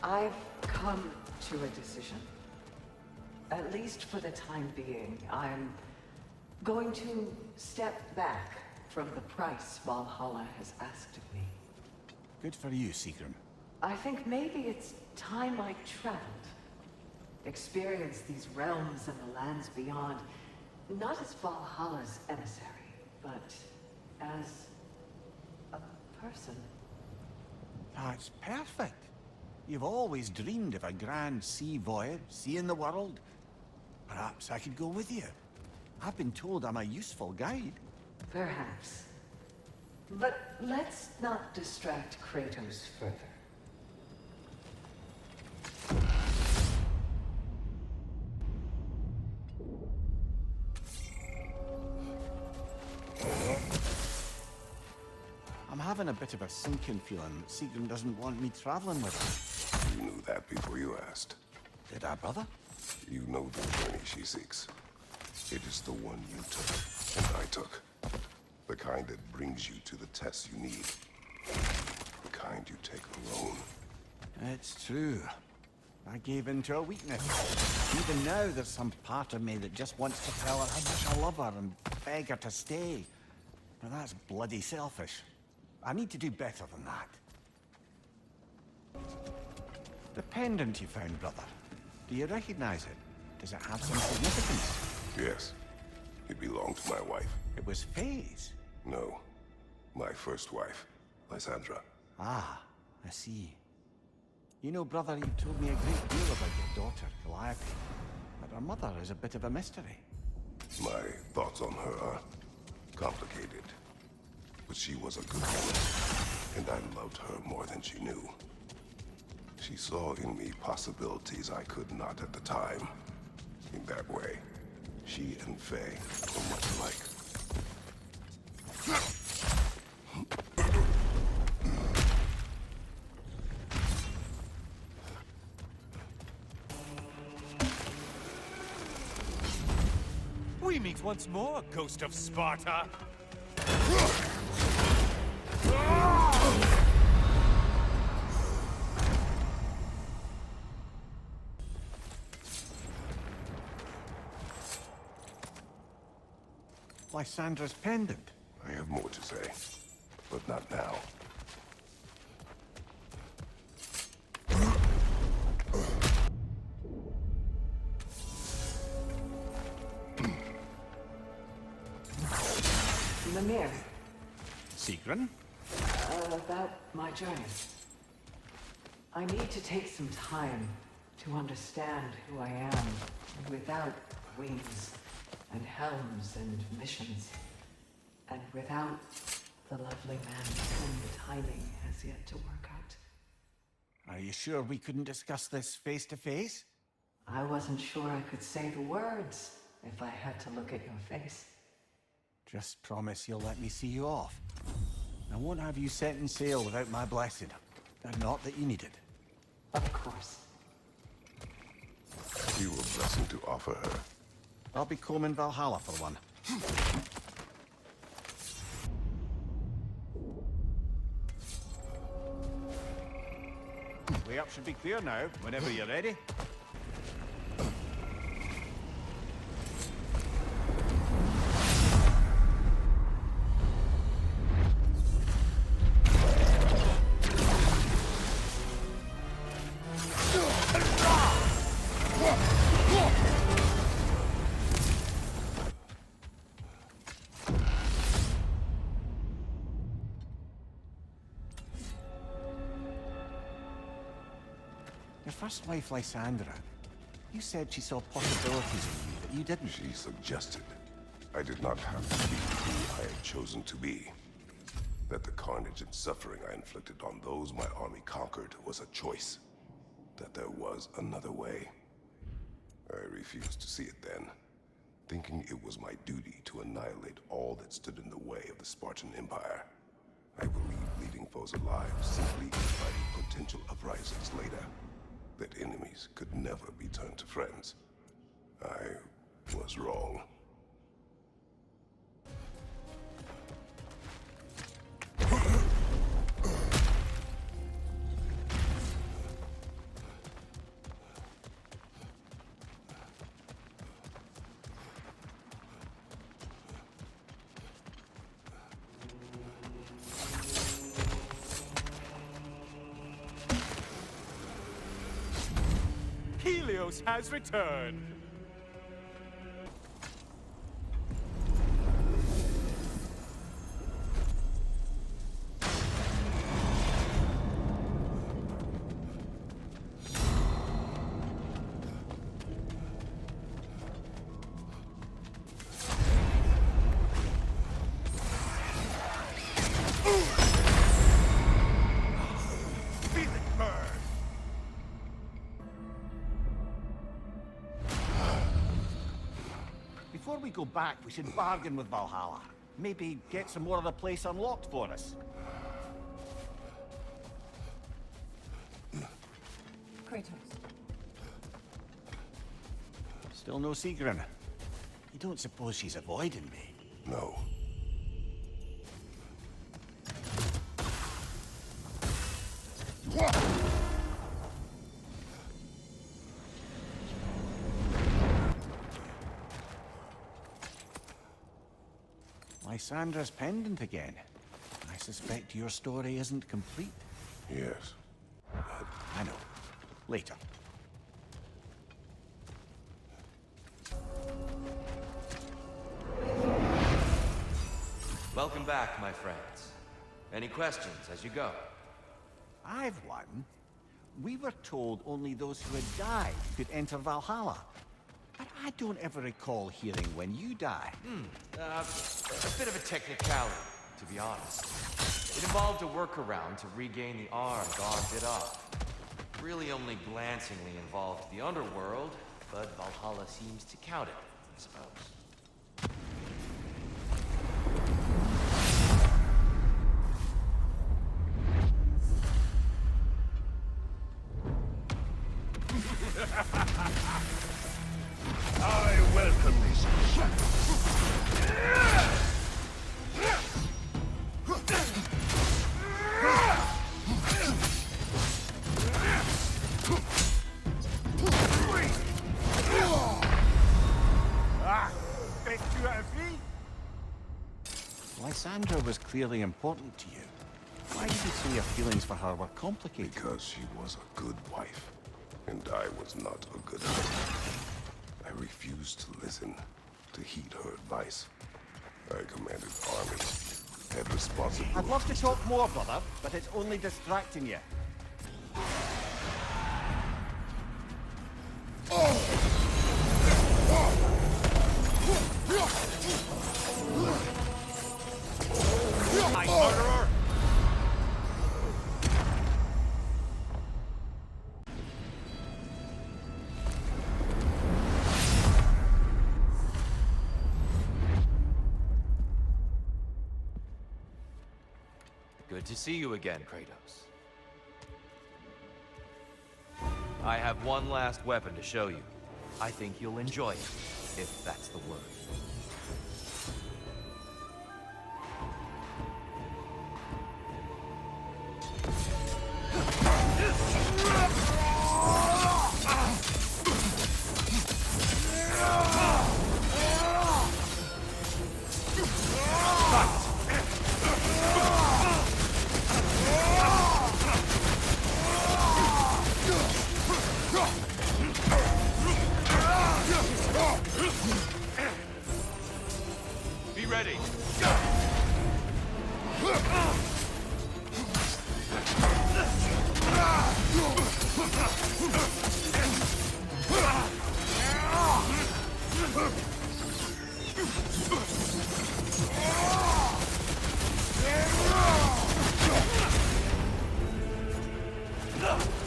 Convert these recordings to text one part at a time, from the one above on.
I've come to a decision. At least for the time being, I'm going to step back from the price Valhalla has asked of me. Good for you, Seagrim. I think maybe it's time I traveled. Experience these realms and the lands beyond, not as Valhalla's emissary, but as a person. That's perfect. You've always dreamed of a grand sea voyage, seeing the world. Perhaps I could go with you. I've been told I'm a useful guide. Perhaps. But let's not distract Kratos further. I'm having a bit of a sinking feeling that Seagrim doesn't want me traveling with her. You knew that before you asked. Did I, brother? You know the journey she seeks. It is the one you took, and I took. The kind that brings you to the tests you need. The kind you take alone. It's true. I gave in to her weakness. Even now, there's some part of me that just wants to tell her how much I love her and beg her to stay. But that's bloody selfish. I need to do better than that. The pendant you found, brother. Do you recognize it? Does it have some significance? Yes. It belonged to my wife. It was Faye's. No. My first wife, Lysandra. Ah, I see. You know, brother, you told me a great deal about your daughter, Calliope. But her mother is a bit of a mystery. My thoughts on her are complicated. But she was a good woman, and I loved her more than she knew. She saw in me possibilities I could not at the time. In that way, she and Faye were much alike. We meet once more, Ghost of Sparta! Lysandra's pendant. I have more to say, but not now. Mimir, Seagrim? about my journey. I need to take some time to understand who I am without wings and helms and missions, and without the lovely man whom the timing has yet to work out. Are you sure we couldn't discuss this face to face? I wasn't sure I could say the words if I had to look at your face. Just promise you'll let me see you off. I won't have you setting sail without my blessing. And not that you need it. Of course. You a blessing to offer her. I'll be combing Valhalla for one. Way up should be clear now, whenever you're ready. Your first wife, Lysandra, you said she saw possibilities in you that you didn't. She suggested I did not have to be who I had chosen to be. That the carnage and suffering I inflicted on those my army conquered was a choice. That there was another way. I refused to see it then, thinking it was my duty to annihilate all that stood in the way of the Spartan Empire. I believed leaving foes alive simply invited potential uprisings later. That enemies could never be turned to friends. I was wrong. Kratos has returned. Before we go back, we should bargain with Valhalla. Maybe get some more of the place unlocked for us. Kratos. Still no Sigrun. You don't suppose she's avoiding me? No. Lysandra's pendant again. I suspect your story isn't complete. Yes. I know. Later. Welcome back, my friends. Any questions as you go? I've one. We were told only those who had died could enter Valhalla. But I don't ever recall hearing when you die. A bit of a technicality, to be honest. It involved a workaround to regain the arm God bit off. Really only glancingly involved the underworld, but Valhalla seems to count it, I suppose. I welcome this. Best 2 out of 3? Lysandra was clearly important to you. Why did you say your feelings for her were complicated? Because she was a good wife, and I was not a good husband. I refused to listen, to heed her advice. I commanded armies, had responsibility. I'd love to talk more, brother, but it's only distracting you. Murderer! Good to see you again, Kratos. I have one last weapon to show you. I think you'll enjoy it, if that's the word. Be ready.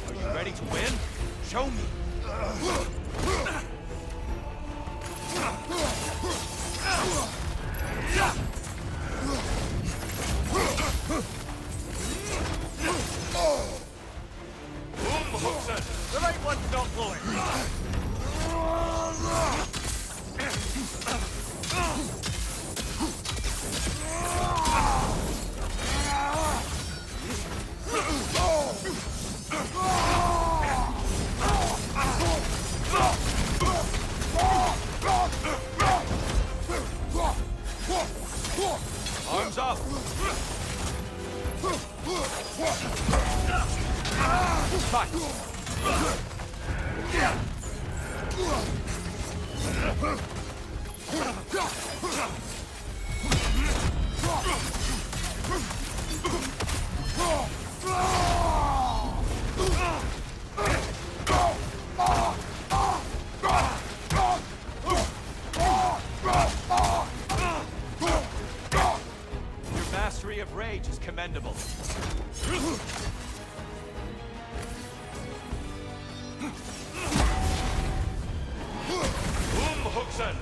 Are you ready to win? Show me. The right one's not blowing. Arms up. Fight. Your mastery of rage is commendable. Huxen!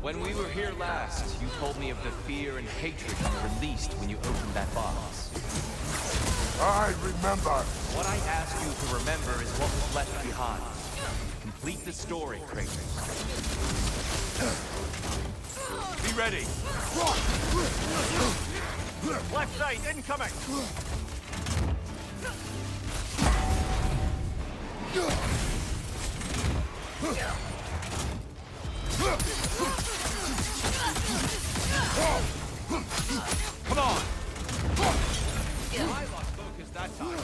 When we were here last, you told me of the fear and hatred you released when you opened that box. I remember. What I ask you to remember is what was left behind. Complete the story, Kratos. Be ready. Left side, incoming! Come on! I lost focus that time.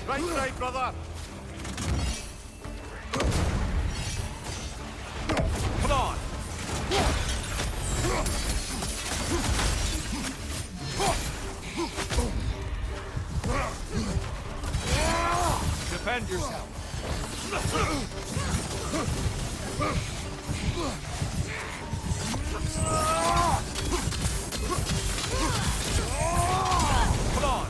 Right side, brother! Come on! Defend yourself! Come on!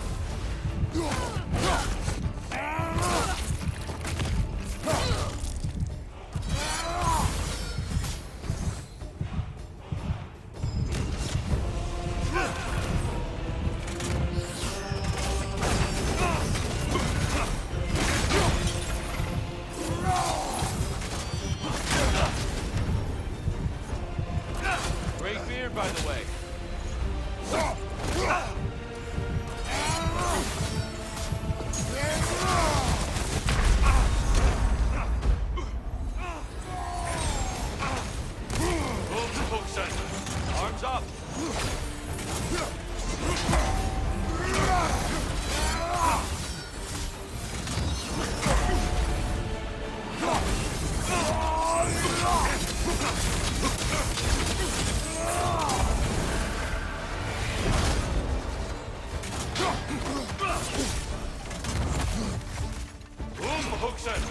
Great beer, by the way. Arms up! Huxen!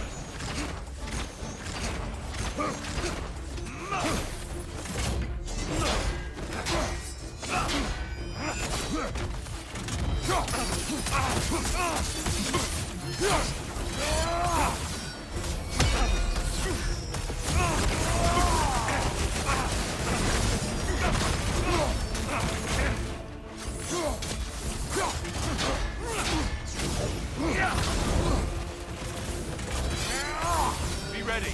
Be ready.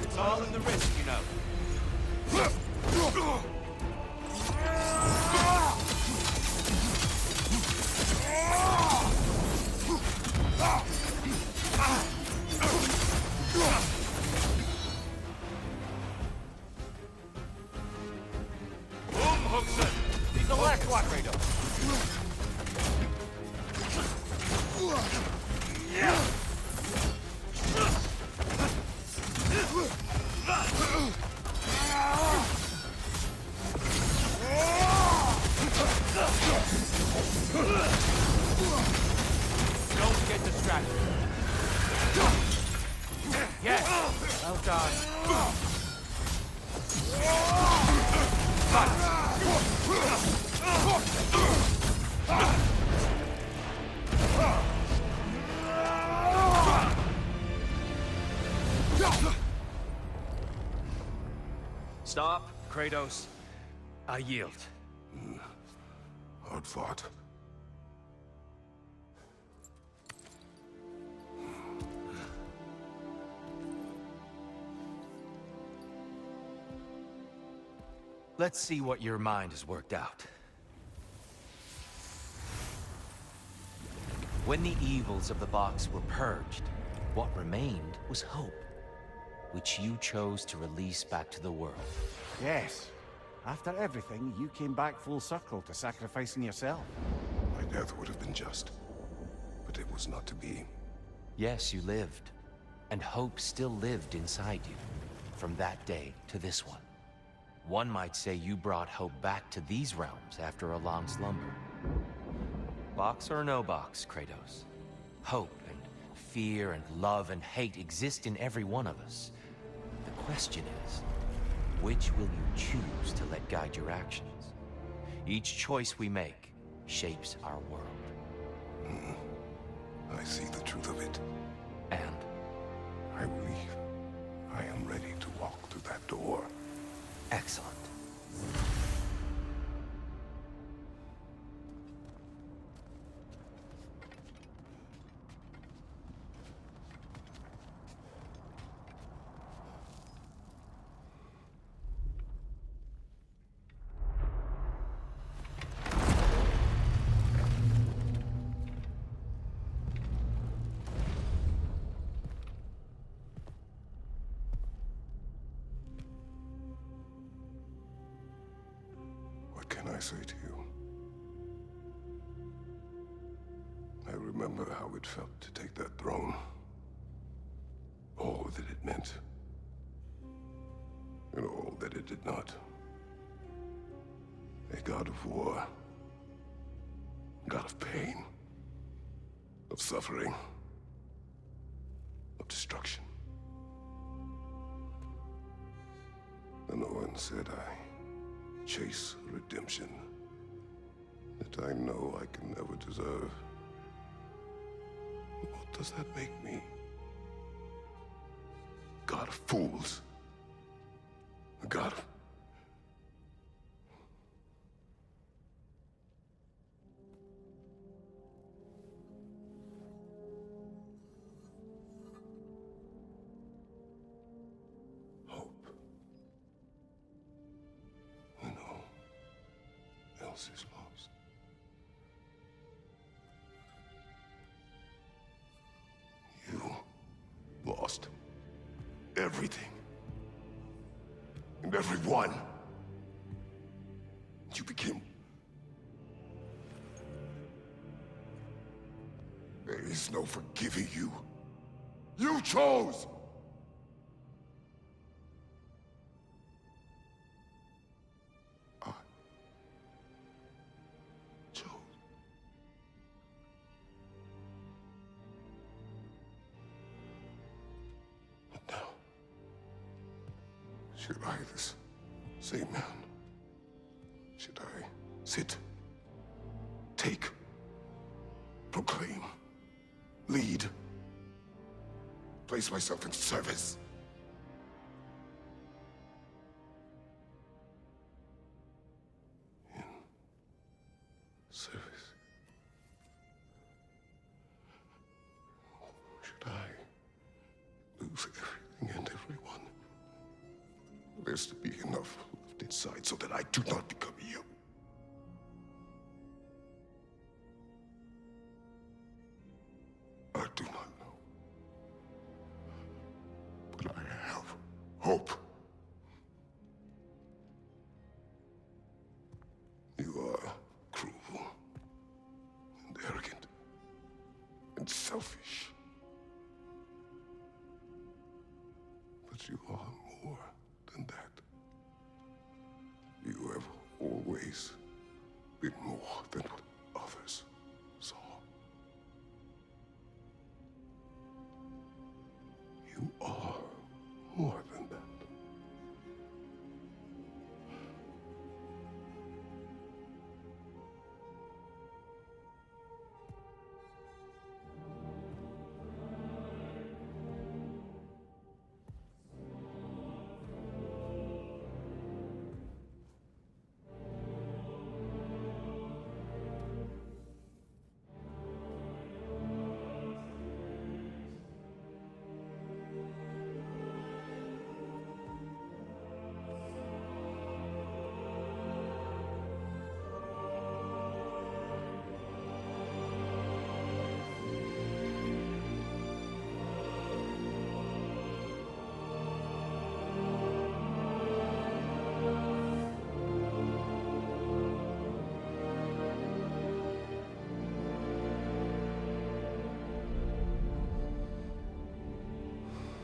It's all in the wrist, you know. Huxen! The left one, Kratos. Don't get distracted. Yes! Well done. Stop, Kratos. I yield. Hard fought. Let's see what your mind has worked out. When the evils of the box were purged, what remained was hope, which you chose to release back to the world. Yes. After everything, you came back full circle to sacrificing yourself. My death would have been just, but it was not to be. Yes, you lived, and hope still lived inside you, from that day to this one. One might say you brought hope back to these realms after a long slumber. Box or no box, Kratos. Hope and fear and love and hate exist in every one of us. The question is, which will you choose to let guide your actions? Each choice we make shapes our world. I see the truth of it. And I believe I am ready to walk through that door. excellent. What can I say to you? I remember how it felt to take that throne. All that it meant. And all that it did not. A god of war. God of pain. Of suffering. Of destruction. And Owen said I chase redemption that I know I can never deserve. What does that make me? God of fools. A god of... hope. When all else is lost. You lost everything. And everyone. You became... There is no forgiving you. You chose! I chose. But now, should I, this same man, should I sit, take, proclaim, lead, place myself in service? In service? Should I lose everything and everyone? There's to be enough left inside so that I do not become you. I do not know. But I have hope. You are cruel and arrogant and selfish. But you are more than that. You have always been more than what others saw. You are more than that.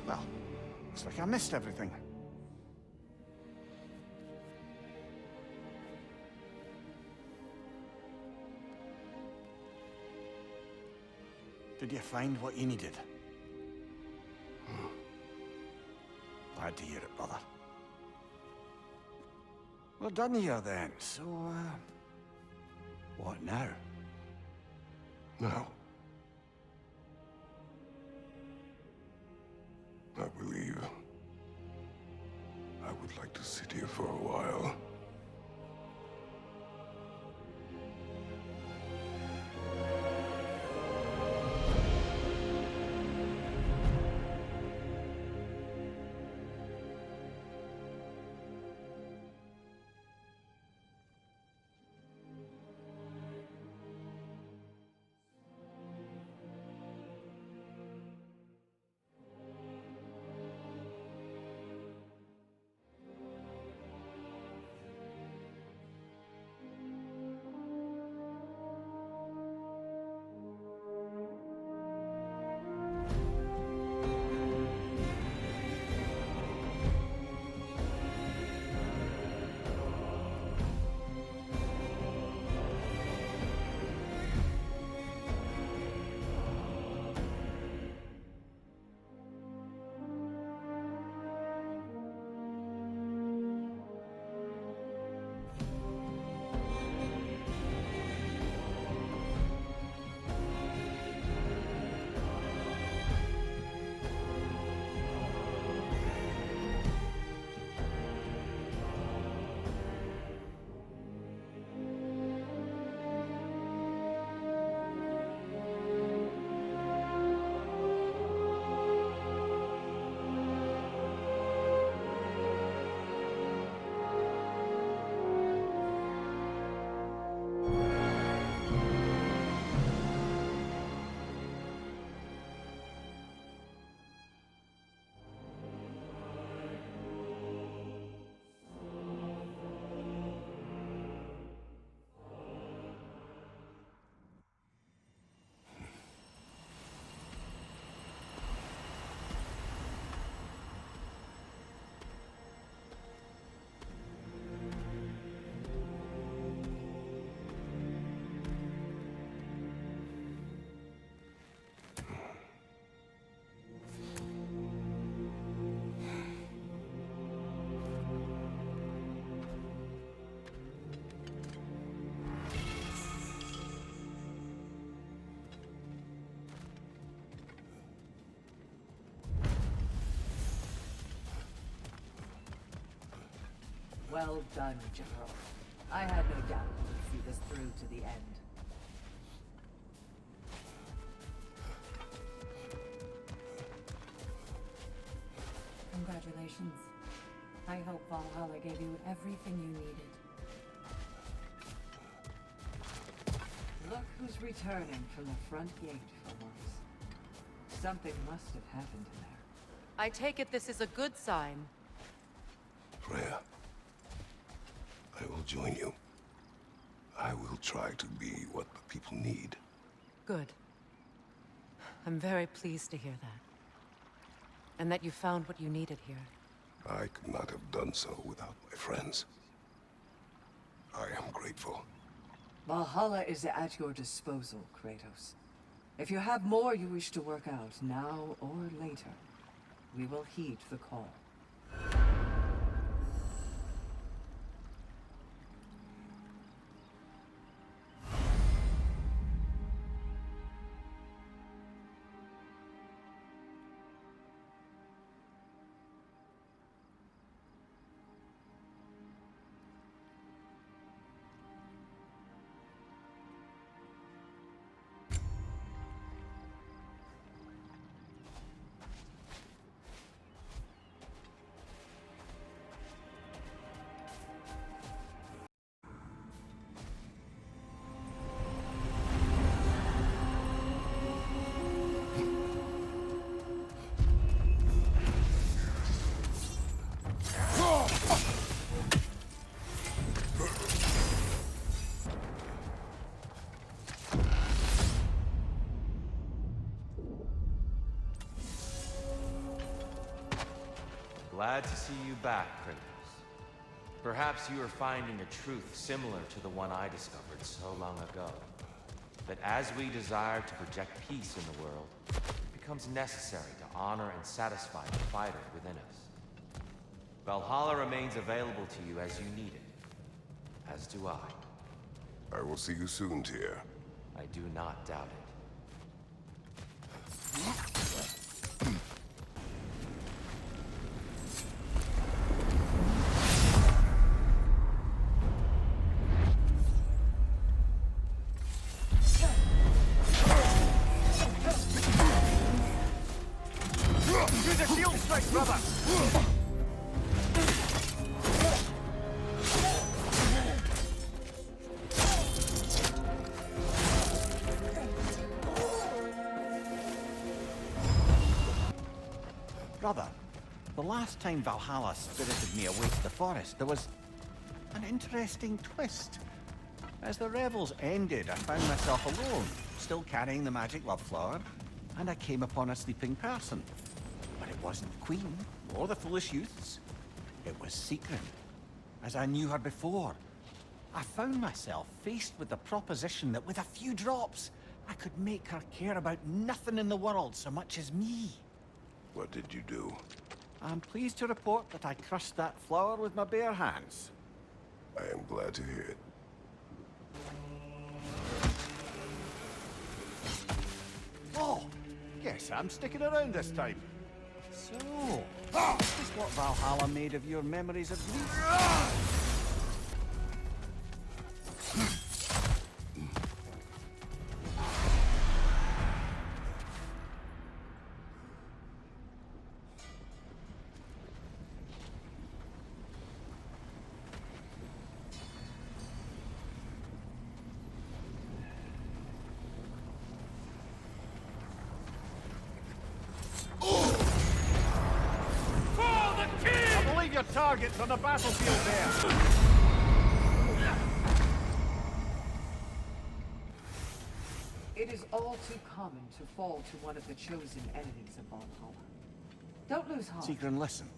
Well, looks like I missed everything. Did you find what you needed? Glad to hear it, brother. We're done here then, so, what now? Now, I believe I would like to sit here for a while. Well done, General. I had no doubt you would see this through to the end. Congratulations. I hope Valhalla gave you everything you needed. Look who's returning from the front gate for once. Something must have happened in there. I take it this is a good sign. Freya, I will join you. I will try to be what the people need. Good. I'm very pleased to hear that. And that you found what you needed here. I could not have done so without my friends. I am grateful. Valhalla is at your disposal, Kratos. If you have more you wish to work out, now or later, we will heed the call. glad to see you back, Kratos. Perhaps you are finding a truth similar to the one I discovered so long ago. That as we desire to project peace in the world, it becomes necessary to honor and satisfy the fighter within us. Valhalla remains available to you as you need it. As do I. I will see you soon, Tyr. I do not doubt it. Use a shield strike, brother! Brother, the last time Valhalla spirited me away to the forest, there was an interesting twist. As the revels ended, I found myself alone, still carrying the magic love flower, and I came upon a sleeping person. But it wasn't the Queen, or the foolish youths. It was Sigrun, as I knew her before. I found myself faced with the proposition that with a few drops, I could make her care about nothing in the world so much as me. What did you do? I'm pleased to report that I crushed that flower with my bare hands. I am glad to hear it. Oh, guess I'm sticking around this time. So, is this what Valhalla made of your memories of Greece? I believe your target's on the battlefield there. It is all too common to fall to one of the chosen enemies of Valhalla. Don't lose heart. Sigrun, listen.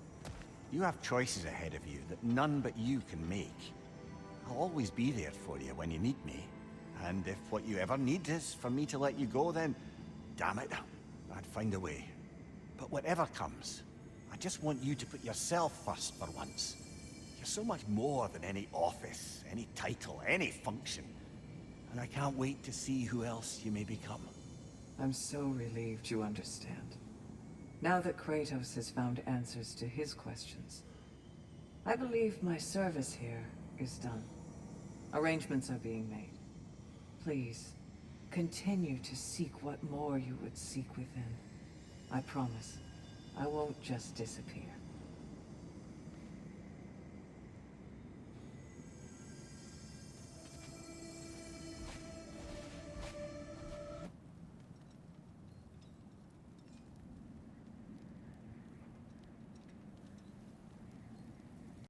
You have choices ahead of you that none but you can make. I'll always be there for you when you need me. And if what you ever need is for me to let you go, then damn it, I'd find a way. But whatever comes, I just want you to put yourself first for once. You're so much more than any office, any title, any function. And I can't wait to see who else you may become. I'm so relieved you understand. Now that Kratos has found answers to his questions, I believe my service here is done. Arrangements are being made. Please, continue to seek what more you would seek within. I promise, I won't just disappear.